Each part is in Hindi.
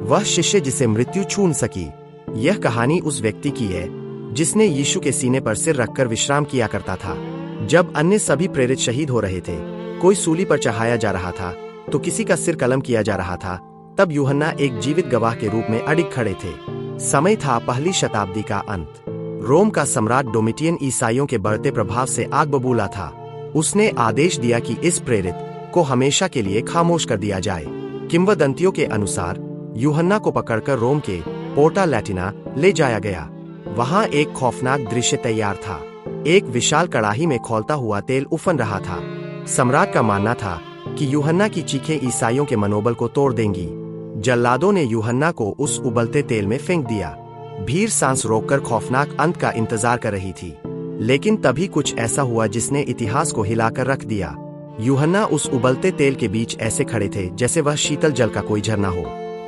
वह शिष्य जिसे मृत्यु छू न सकी। यह कहानी उस व्यक्ति की है जिसने यीशु के सीने पर सिर रखकर विश्राम किया करता था। जब अन्य सभी प्रेरित शहीद हो रहे थे, कोई सूली पर चढ़ाया जा रहा था तो किसी का सिर कलम किया जा रहा था, तब यूहन्ना एक जीवित गवाह के रूप में अडिग खड़े थे। समय था पहली शताब्दी का अंत। रोम का सम्राट डोमिटियन ईसाइयों के बढ़ते प्रभाव से आग बबूला था। उसने आदेश दिया कि इस प्रेरित को हमेशा के लिए खामोश कर दिया जाए। किंवदंतियों के अनुसार यूहन्ना को पकड़कर रोम के पोर्टा लैटिना ले जाया गया। वहां एक खौफनाक दृश्य तैयार था। एक विशाल कड़ाही में खौलता हुआ तेल उफन रहा था। सम्राट का मानना था कि यूहन्ना की चीखें ईसाइयों के मनोबल को तोड़ देंगी। जल्लादों ने यूहन्ना को उस उबलते तेल में फेंक दिया। भीड़ सांस रोककर खौफनाक अंत का इंतजार कर रही थी। लेकिन तभी कुछ ऐसा हुआ जिसने इतिहास को हिलाकर रख दिया। यूहन्ना उस उबलते तेल के बीच ऐसे खड़े थे जैसे वह शीतल जल का कोई झरना हो।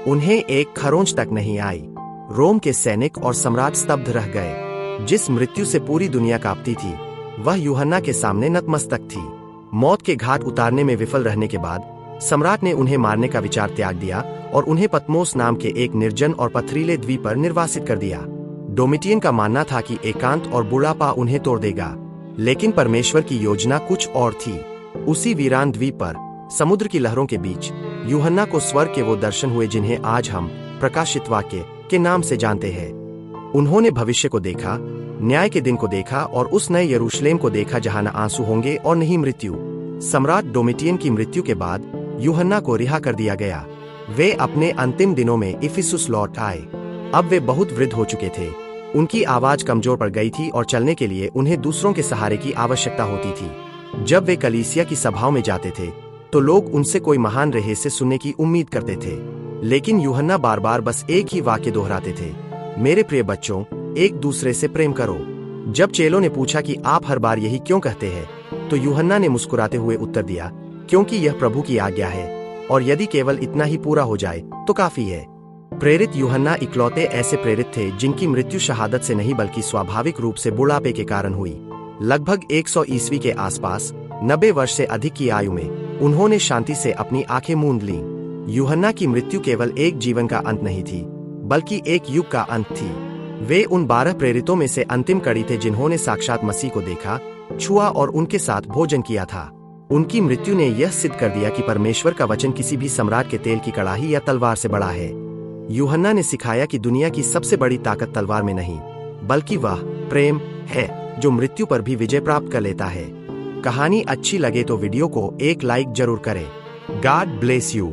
उन्हें एक खरोंच तक नहीं आई। रोम के सैनिक और सम्राट स्तब्ध रह गए। जिस मृत्यु से पूरी दुनिया कांपती थी, वह यूहन्ना के सामने नतमस्तक थी। मौत के घाट उतारने में विफल रहने के बाद सम्राट ने उन्हें मारने का विचार त्याग दिया और उन्हें पतमोस नाम के एक निर्जन और पथरीले द्वीप पर निर्वासित कर दिया। डोमिटियन का मानना था कि एकांत और बुढ़ापा उन्हें तोड़ देगा, लेकिन परमेश्वर की योजना कुछ और थी। उसी वीरान द्वीप पर समुद्र की लहरों के बीच यूहन्ना को स्वर्ग के वो दर्शन हुए जिन्हें आज हम प्रकाशित वाक्य के नाम से जानते हैं। उन्होंने भविष्य को देखा, न्याय के दिन को देखा और उस नए यरूशलेम को देखा जहां न आंसू होंगे और नहीं मृत्यु। सम्राट डोमिटियन की मृत्यु के बाद यूहन्ना को रिहा कर दिया गया। वे अपने अंतिम दिनों में इफिसुस लौट आए। अब वे बहुत वृद्ध हो चुके थे। उनकी आवाज कमजोर पड़ गई थी और चलने के लिए उन्हें दूसरों के सहारे की आवश्यकता होती थी। जब वे कलीसिया की सभाओं में जाते थे तो लोग उनसे कोई महान रहस्य सुनने की उम्मीद करते थे, लेकिन यूहन्ना बार बार बस एक ही वाक्य दोहराते थे, मेरे प्रिय बच्चों, एक दूसरे से प्रेम करो। जब चेलों ने पूछा कि आप हर बार यही क्यों कहते हैं, तो यूहन्ना ने मुस्कुराते हुए उत्तर दिया, क्योंकि यह प्रभु की आज्ञा है और यदि केवल इतना ही पूरा हो जाए तो काफी है। प्रेरित यूहन्ना इकलौते ऐसे प्रेरित थे जिनकी मृत्यु शहादत से नहीं बल्कि स्वाभाविक रूप से बुढ़ापे के कारण हुई। लगभग 100 ईस्वी के आसपास 90 वर्ष से अधिक की आयु में उन्होंने शांति से अपनी आंखें मूंद लीं। यूहन्ना की मृत्यु केवल एक जीवन का अंत नहीं थी, बल्कि एक युग का अंत थी। वे उन 12 प्रेरितों में से अंतिम कड़ी थे जिन्होंने साक्षात मसीह को देखा, छुआ और उनके साथ भोजन किया था। उनकी मृत्यु ने यह सिद्ध कर दिया कि परमेश्वर का वचन किसी भी सम्राट के तेल की कड़ाही या तलवार से बड़ा है। यूहन्ना ने सिखाया कि दुनिया की सबसे बड़ी ताकत तलवार में नहीं, बल्कि वह प्रेम है जो मृत्यु पर भी विजय प्राप्त कर लेता है। कहानी अच्छी लगे तो वीडियो को एक लाइक जरूर करें। God bless you.